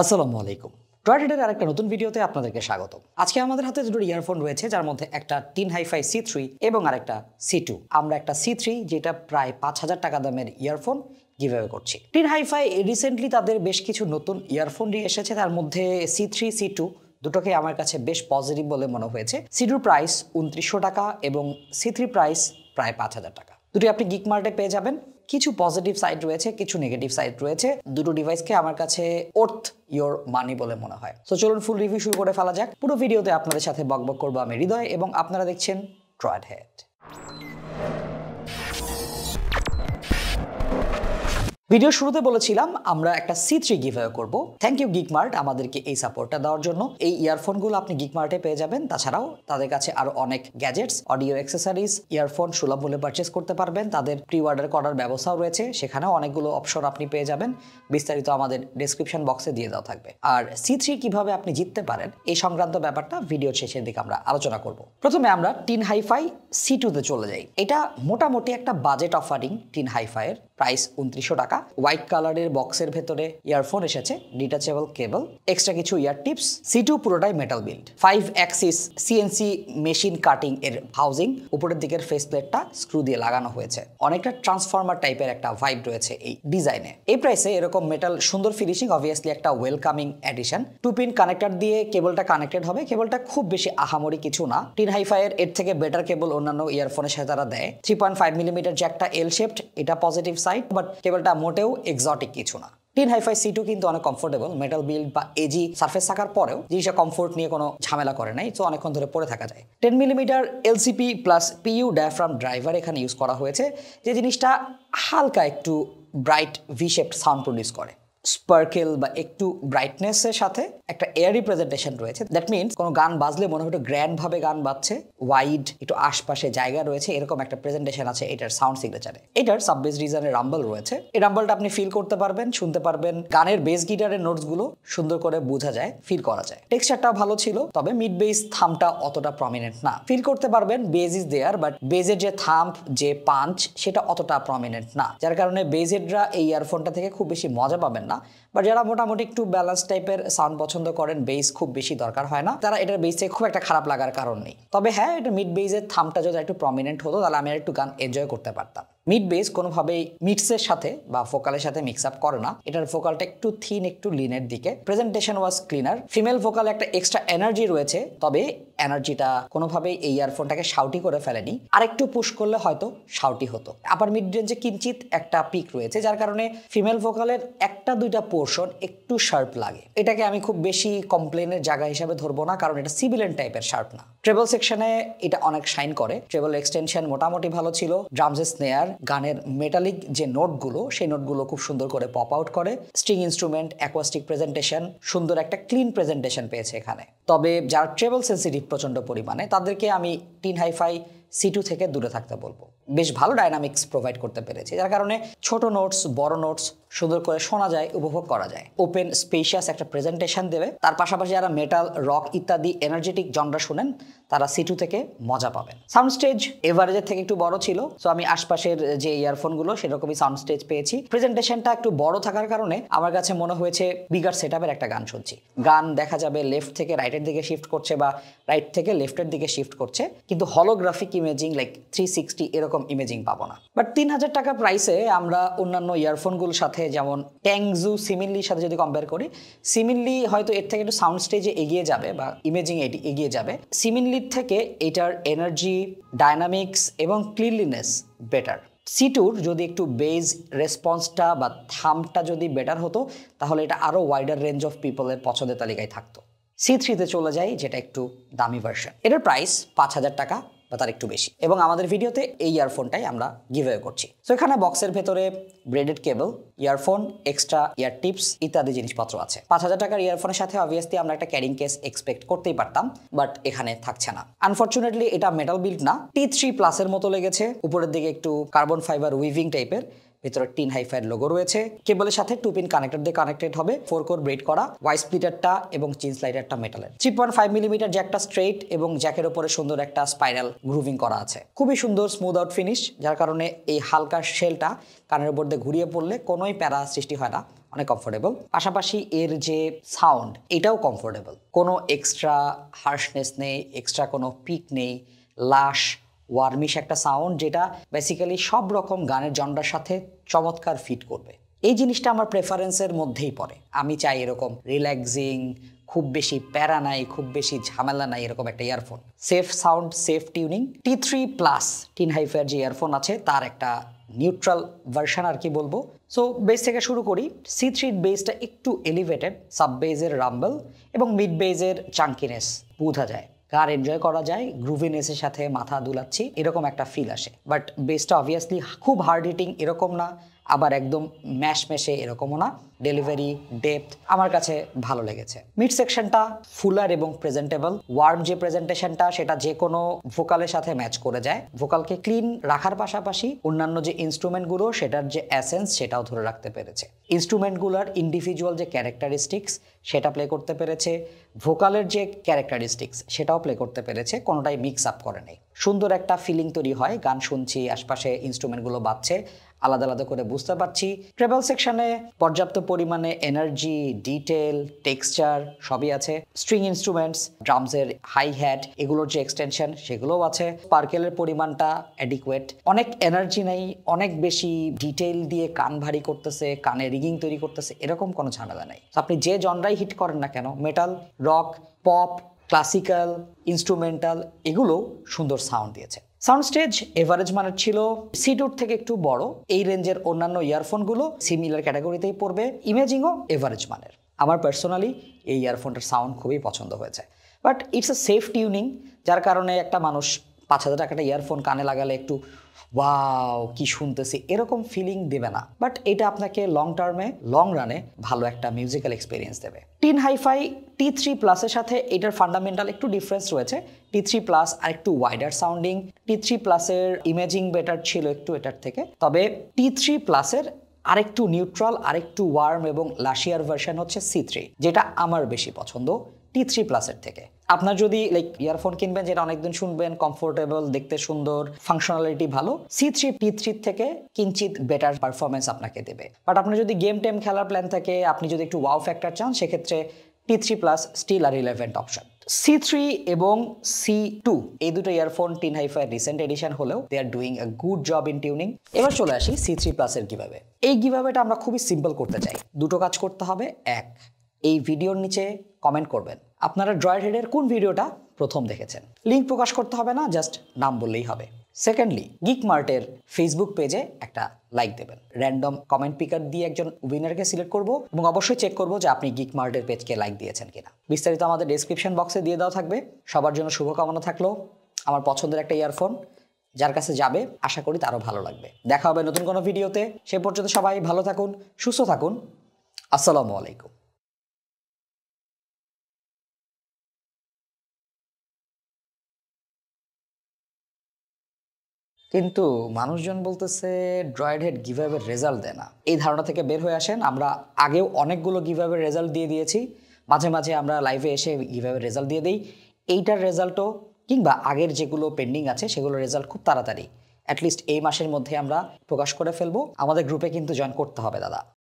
আসসালামু আলাইকুম। ট্রাইডের আরেকটা নতুন ভিডিওতে আপনাদেরকে স্বাগত। আজকে আমাদের হাতে দুটো ইয়ারফোন রয়েছে, যার মধ্যে একটা টিন হাইফাই C3 এবং আরেকটা C2। আমরা একটা C3 যেটা প্রায় ৫,০০০ টাকা দামের ইয়ারফোন গিভঅ্যাওয়ে করছি। টিন হাইফাই রিসেন্টলি তাদের বেশ কিছু নতুন ইয়ারফোন নিয়ে এসেছে, তার মধ্যে C3 C2 দুটোকে আমার কাছে বেশ পজিটিভ বলে মনে হয়েছে। C2 প্রাইস ২৯০০ টাকা এবং C3 প্রাইস প্রায় ৫,০০০ টাকা। দুটি আপনি গিক মার্টে পেয়ে যাবেন। কিছু পজিটিভ সাইড রয়েছে, কিছু নেগেটিভ সাইড রয়েছে। দুটো ডিভাইসকে আমার কাছে ওর্থ ইয়োর মানি বলে মনে হয়। সো চলুন ফুল রিভিউ শুরু করে ফেলা যাক। পুরো ভিডিওতে আপনাদের সাথে বকবক করবো আমি হৃদয়, এবং আপনারা দেখছেন ট্রাইডহেড। ভিডিও শুরুতে বলেছিলাম আমরা একটা C3 গিভঅ্যাওয়ে করব। থ্যাংক ইউ গিক মার্ট আমাদেরকে এই সাপোর্টটা দেওয়ার জন্য। এই ইয়ারফোনগুলো আপনি গিক মার্টে পেয়ে যাবেন। তাছাড়াও তাদের কাছে আরো অনেক গ্যাজেটস, অডিও অ্যাক্সেসরিজ, ইয়ারফোন সুলভ মূল্যে পারচেস করতে পারবেন। তাদের প্রি অর্ডার করার ব্যবস্থাও রয়েছে, সেখানেও অনেকগুলো অপশন আপনি পেয়ে যাবেন। বিস্তারিত আমাদের ডেসক্রিপশন বক্সে দিয়ে দেওয়া থাকবে। আর C3 কিভাবে আপনি জিততে পারেন এই সংক্রান্ত ব্যাপারটা ভিডিওর শেষের দিকে আমরা আলোচনা করব। প্রথমে আমরা টিন হাইফাই C2 তে চলে যাই। এটা মোটামুটি একটা বাজেট অফারিং টিন হাইফাইয়ের। প্রাইস ২৯০০ টাকা। হোয়াইট কালারের বক্সের ভেতরে ইয়ারফোন এসেছে, ডিটাচেবল কেবল, এক্সট্রা কিছু ইয়ার টিপস। C2 পুরোটাই metal build, 5 Axis CNC machine cutting এর হাউজিং। উপরের দিকের ফেস প্লেটটা স্ক্রু দিয়ে লাগানো হয়েছে। অনেকটা ট্রান্সফর্মার টাইপের একটা ভাইব রয়েছে এই ডিজাইনে। এই প্রাইসে এরকম মেটাল সুন্দর ফিনিশিং অবভিয়াসলি একটা ওয়েলকামিং অ্যাডিশন। 2 পিন কানেক্টর দিয়ে কেবলটা কানেক্টেড হবে। কেবলটা খুব বেশি আহামরি কিছু না। টিন হাইফাইয়ের এর থেকে বেটার কেবল অন্যান্য ইয়ারফোনের সাথে তারা দেয়। 3.5 মিলিমিটার জ্যাকটা এল শেপড, এটা পজিটিভ সাইড, বাট কেবলটা মোটেও এক্সোটিক কিছু না। টিন হাইফাই C2 কিন্তু অনেক কমফোর্টেবল। মেটাল বিল্ড বা এজি সারফেস থাকার পরেও জিনিসটা কমফোর্ট নিয়ে কোনো ঝামেলা করে নাই, তো অনেকক্ষণ ধরে পরে থাকা যায়। 10 millimetre LCP plus PU diaphragm driver এখানে ইউজ করা হয়েছে, যে জিনিসটা হালকা একটু bright V shaped sound produce করে। স্পার্কেল বা একটু ব্রাইটনেসের সাথে একটা এয়ারি প্রেজেন্টেশন রয়েছে। দ্যাট মিনস কোনো গান বাজলে মনে হয় একটু গ্র্যান্ড ভাবে গান বাজছে, ওয়াইড একটু আশপাশে জায়গা রয়েছে, এরকম একটা প্রেজেন্টেশন আছে এটার সাউন্ড সিগনেচারে। এটার সাব বেস রিজনের রাম্বল রয়েছে। এই রাম্বলটা আপনি ফিল করতে পারবেন, শুনতে পারবেন। গানের বেস গিটারের নোটস গুলো সুন্দর করে বোঝা যায়, ফিল করা যায়। টেক্সচারটা ভালো ছিল, তবে মিড বেস থামটা অতটা প্রমিনেন্ট না। ফিল করতে পারবেন বেস ইজ দেয়ার, বাট বেজের যে থাম্প, যে পাঞ্চ, সেটা অতটা প্রমিনেন্ট না, যার কারণে বেজেডরা এই ইয়ারফোনটা থেকে খুব বেশি মজা পাবেন না। বাট যারা মোটামুটি একটু ব্যালেন্স টাইপের সাউন্ড পছন্দ করেন, বেস খুব বেশি দরকার হয় না, তারা এটার বেসে খুব একটা খারাপ লাগার কারণ নেই। তবে হ্যাঁ, এটা মিড বেসের থামটা যদি একটু প্রমিনেন্ট হতো তাহলে আমি একটু গান এনজয় করতে পারতাম। মিড বেস কোনোভাবেই মিডসের সাথে বা ফোকালের সাথে মিক্স আপ করে না। এটার ফোকালটা একটু থিন, একটু লিনের দিকে। প্রেজেন্টেশন ওয়াজ ক্লিনার। ফিমেল ফোকালে একটা এক্সট্রা এনার্জি রয়েছে, তবে এনার্জিটা কোনোভাবেই এই ইয়ারফোনটাকে শাউটি করে ফেলেনি। আর একটু পুশ করলে হয়তো শাউটি হতো। আপার মিড রেঞ্জে কিঞ্চিত একটা পিক রয়েছে, যার কারণে ফিমেল ভোকালের একটা দুইটা পোর্শন একটু শার্প লাগে। এটাকে আমি খুব বেশি কমপ্লেনের জায়গা হিসাবে ধরবো না, কারণ এটা সিভিলেন টাইপের শার্প না। ট্রেবল সেকশনে এটা অনেক শাইন করে। ট্রেবল এক্সটেনশন মোটামুটি ভালো ছিল। ড্রামসের স্নেয়ার, গানের মেটালিক যে নোটগুলো, সেই নোটগুলো খুব সুন্দর করে পপ আউট করে। স্ট্রিং ইনস্ট্রুমেন্ট, অ্যাকোয়াস্টিক প্রেজেন্টেশন, সুন্দর একটা ক্লিন প্রেজেন্টেশন পেয়েছে এখানে। তবে যারা ট্রেবল সেন্সিটিভ প্রচন্ড পরিমাণে, তাদেরকে আমি টিন হাইফাই C2 থেকে দূরে থাকতে বলবো। বেশ ভালো ডাইনামিক্স প্রোভাইড করতে পেরেছে, যার কারণে ছোট নোটস, বড় নোটস সুন্দর করে শোনা যায়, উপভোগ করা যায়। ওপেন স্পেশিয়াস একটা প্রেজেন্টেশন দেবে। তার পাশাপাশি যারা মেটাল, রক ইত্যাদি এনার্জেটিক জনরা শুনেন, তারা C2 থেকে মজা পাবেন। সাউন্ড স্টেজ এভারেজের থেকে একটু বড় ছিল, সো আমি আশপাশের যে ইয়ারফোনগুলো সেরকমই সাউন্ড স্টেজ পেয়েছি। প্রেজেন্টেশনটা একটু বড় থাকার কারণে আমার কাছে মনে হয়েছে বিগার সেটআপের একটা গান শুনছি। গান দেখা যাবে লেফট থেকে রাইটের দিকে শিফট করছে বা রাইট থেকে লেফটের দিকে শিফট করছে, কিন্তু হলোগ্রাফিক ইমেজিং লাইক 360 এরকম ইমেজিং পাবো না। বাট ৩,০০০ টাকা প্রাইসে আমরা অন্যান্য ইয়ারফোনগুলোর সাথে, যেমন ট্যাংজু সিমিনলির সাথে যদি কম্পেয়ার করি, সিমিনলি হয়তো এর থেকে একটু সাউন্ড স্টেজে এগিয়ে যাবে বা ইমেজিং এগিয়ে যাবে। সিমিনলির থেকে এটার এনার্জি, ডায়নামিক্স এবং ক্লিনলিনেস বেটার। C2-র যদি একটু বেজ রেসপন্সটা বা থামটা যদি বেটার হতো, তাহলে এটা আরও ওয়াইডার রেঞ্জ অফ পিপলের পছন্দের তালিকায় থাকতো। C3-তে চলে যাই, যেটা একটু দামি ভার্সন। এটার প্রাইস ৫,০০০ টাকা বা তার একটু বেশি, এবং আমাদের ভিডিওতে এই ইয়ারফোনটাই আমরা গিভঅ্যাওয়ে করছি। সো এখানে বক্সের ভেতরে ব্রেডেড কেবল, ইয়ারফোন, এক্সট্রা ইয়ার টিপস ইত্যাদি জিনিসপত্র আছে। ৫,০০০ টাকার ইয়ারফোনের সাথে অবভিয়াসলি আমরা একটা ক্যারিং কেস এক্সপেক্ট করতেই পারতাম, বাট এখানে থাকছে না। আনফরচুনেটলি এটা মেটাল বিল্ড না, T3+ এর মতো লেগেছে। উপরের দিকে একটু কার্বন ফাইবার উইভিং টাইপের, ভিতরে টিন হাইফাইয়ের লোগো রয়েছে। কেবলের সাথে 2 পিন কানেক্টর দিয়ে কানেক্টেড হবে। 4 কোর ব্রেড করা, ওয়াই স্প্লিটারটা এবং চিন স্লাইডারটা মেটালের। 3.5 মিলিমিটার জ্যাকটা স্ট্রেট এবং জ্যাকের উপরে সুন্দর একটা স্পাইরাল গ্রুভিং করা আছে। খুবই সুন্দর স্মুথ আউট ফিনিশ, যার কারণে এই হালকা শেলটা কানের উপর দিয়ে ঘুরিয়ে পড়লে কোনোই প্যারা সৃষ্টি হয় না, অনেক কমফোর্টেবল। পাশাপাশি এর যে সাউন্ড এটাও কমফোর্টেবল, কোনো এক্সট্রা হার্শনেস নেই, এক্সট্রা কোনো পিক নেই, লাশ ওয়ার্মিশ একটা সাউন্ড যেটা বেসিক্যালি সব রকম গানের জনরার সাথে চমৎকার ফিট করবে। এই জিনিসটা আমার প্রেফারেন্সের মধ্যেই পড়ে। আমি চাই এরকম রিল্যাক্সিং, খুব বেশি প্যারা নাই, খুব বেশি ঝামেলা নাই, এরকম একটা earphone. Safe sound, safe tuning. T3+ Tin HiFi যে ইয়ারফোন আছে তার একটা নিউট্রাল ভার্সন আর কি বলবো। সো বেস থেকে শুরু করি। C3 বেসটা একটু এলিভেটেড, সাব বেজের রাম্বল এবং মিড বেজের চাঙ্কিনেস বোঝা যায়, কার এনজয় করা যায়, গ্রুভিনেসের সাথে মাথা দুলাচ্ছি এরকম একটা ফিল আসে। বাট বেসটা অবভিয়াসলি খুব হার্ড হিটিং এরকম না, আবার একদম ম্যাশ ম্যাশে এরকমও না। ডেলিভারি, ডেপথ আমার কাছে ভালো লেগেছে। মিড সেকশনটা ফুলার এবং প্রেজেন্টেবল। ওয়ার্ম যে প্রেজেন্টেশনটা সেটা যে কোনো ভোকালের সাথে ম্যাচ করে যায়। ভোকালকে ক্লিন রাখার পাশাপাশি অন্যান্য যে ইনস্ট্রুমেন্টগুলো সেটার যে অ্যাসেন্স সেটাও ধরে রাখতে পেরেছে। ইনস্ট্রুমেন্টগুলোর ইন্ডিভিজুয়াল যে ক্যারেক্টারিস্টিক্স সেটা প্লে করতে পেরেছে, ভোকালের যে ক্যারেক্টারিস্টিক্স সেটাও প্লে করতে পেরেছে, কোনোটাই মিক্স আপ করে নেই। সুন্দর একটা ফিলিং তৈরি হয়, গান শুনছি, আশপাশে ইনস্ট্রুমেন্টগুলো বাজছে, আলাদা আলাদা করে বুঝতে পারছি। ট্রেবল সেকশনে পর্যাপ্ত পরিমাণে এনার্জি, ডিটেল, টেক্সচার সবই আছে। স্ট্রিং ইনস্ট্রুমেন্টস, ড্রামসের হাই হ্যাট এগুলোর যে এক্সটেনশন সেগুলোও আছে। স্পার্কেলের পরিমাণটা অ্যাডিকুয়েট, অনেক এনার্জি নেই, অনেক বেশি ডিটেল দিয়ে কান ভারী করতেছে, কানে রিগিং তৈরি করতেছে এরকম কোনো ঝামেলা নেই। আপনি যে জনরাই হিট করেন না কেন, metal, rock, pop, classical, instrumental, এগুলো সুন্দর সাউন্ড দিয়েছে। সাউন্ড স্টেজ এভারেজ মানের ছিল, C2 থেকে একটু বড়। এই রেঞ্জের অন্যান্য ইয়ারফোনগুলো সিমিলার ক্যাটাগরিতেই পড়বে। ইমেজিংও এভারেজ মানের। আমার পার্সোনালি এই ইয়ারফোনটার সাউন্ড খুবই পছন্দ হয়েছে। But it's a safe tuning, যার কারণে একটা মানুষ 5,000 টাকাটা ইয়ারফোন কানে লাগালে একটু ওয়াও কি শুনতেছি এরকম ফিলিং দেবে না। বাট এটা আপনাকে লং টার্মে, লং রানে ভালো একটা মিউজিক্যাল এক্সপিরিয়েন্স দেবে। টিন হাইফাই T3+এর সাথে এটার ফান্ডামেন্টাল একটু ডিফারেন্স রয়েছে। T3+ আর একটু ওয়াইডার সাউন্ডিং। T3+এর ইমেজিং বেটার ছিল একটু এটার থেকে, তবে T3+এর আরেকটু নিউট্রাল, আরেকটু ওয়ার্ম এবং লাশিয়ার ভার্সন হচ্ছে C3, যেটা আমার বেশি পছন্দ T3+এর থেকে। আপনার যদি ইয়ারফোন কিনবেন যেটা অনেকদিন শুনবেন, কমফোর্টেবল, দেখতে সুন্দর, ফাংশনালিটি ভালো, C3 T3 থেকে কিঞ্চিত বেটার পারফরমেন্স আপনাকে দেবে। বাট আপনার যদি গেম টেম খেলার প্ল্যান থাকে, আপনি যদি একটু ওয়াও ফ্যাক্টর চান, সেক্ষেত্রে T3+ স্টিল আর রিলেভেন্ট অপশন। C3 এবং C2 এই দুটো earphone Tin HiFi recent edition হলেও they are doing a good job in tuning. এবার চলে আসি C3+ এর গিভঅ্যাওয়ে। এই গিভঅ্যাওয়েটা আমরা খুবই সিম্পল করতে চাই। দুটো কাজ করতে হবে। এক, এই ভিডিওর নিচে কমেন্ট করবেন আপনারা ড্রয়েড হেডের কোন ভিডিওটা প্রথম দেখেছেন। লিঙ্ক প্রকাশ করতে হবে না, জাস্ট নাম বললেই হবে। সেকেন্ডলি, গিকমার্টের ফেসবুক পেজে একটা লাইক দেবেন। র্যান্ডম কমেন্ট পিকার দিয়ে একজন উইনারকে সিলেক্ট করব এবং অবশ্যই চেক করব যে আপনি গিকমার্টের পেজকে লাইক দিয়েছেন কিনা। বিস্তারিত আমাদের ডেসক্রিপশন বক্সে দিয়ে দেওয়া থাকবে। সবার জন্য শুভকামনা থাকলো। আমার পছন্দের একটা ইয়ারফোন যার কাছে যাবে আশা করি তারও ভালো লাগবে। দেখা হবে নতুন কোনো ভিডিওতে। সে পর্যন্ত সবাই ভালো থাকুন, সুস্থ থাকুন। আসসালামু আলাইকুম। কিন্তু মানুষজন বলতেছে ড্রয়েড হেড গিভঅ্যাওয়ের রেজাল্ট দেয় না। এই ধারণা থেকে বের হয়ে আসেন। আমরা আগেও অনেকগুলো গিভঅ্যাওয়ের রেজাল্ট দিয়ে দিয়েছি। মাঝে মাঝে আমরা লাইভে এসে গিভঅ্যাওয়ের রেজাল্ট দিয়ে দিই। এইটার রেজাল্টও কিংবা আগের যেগুলো পেন্ডিং আছে সেগুলোর রেজাল্ট খুব তাড়াতাড়ি, অ্যাটলিস্ট এই মাসের মধ্যে আমরা প্রকাশ করে ফেলবো। আমাদের গ্রুপে কিন্তু জয়েন করতে হবে দাদা।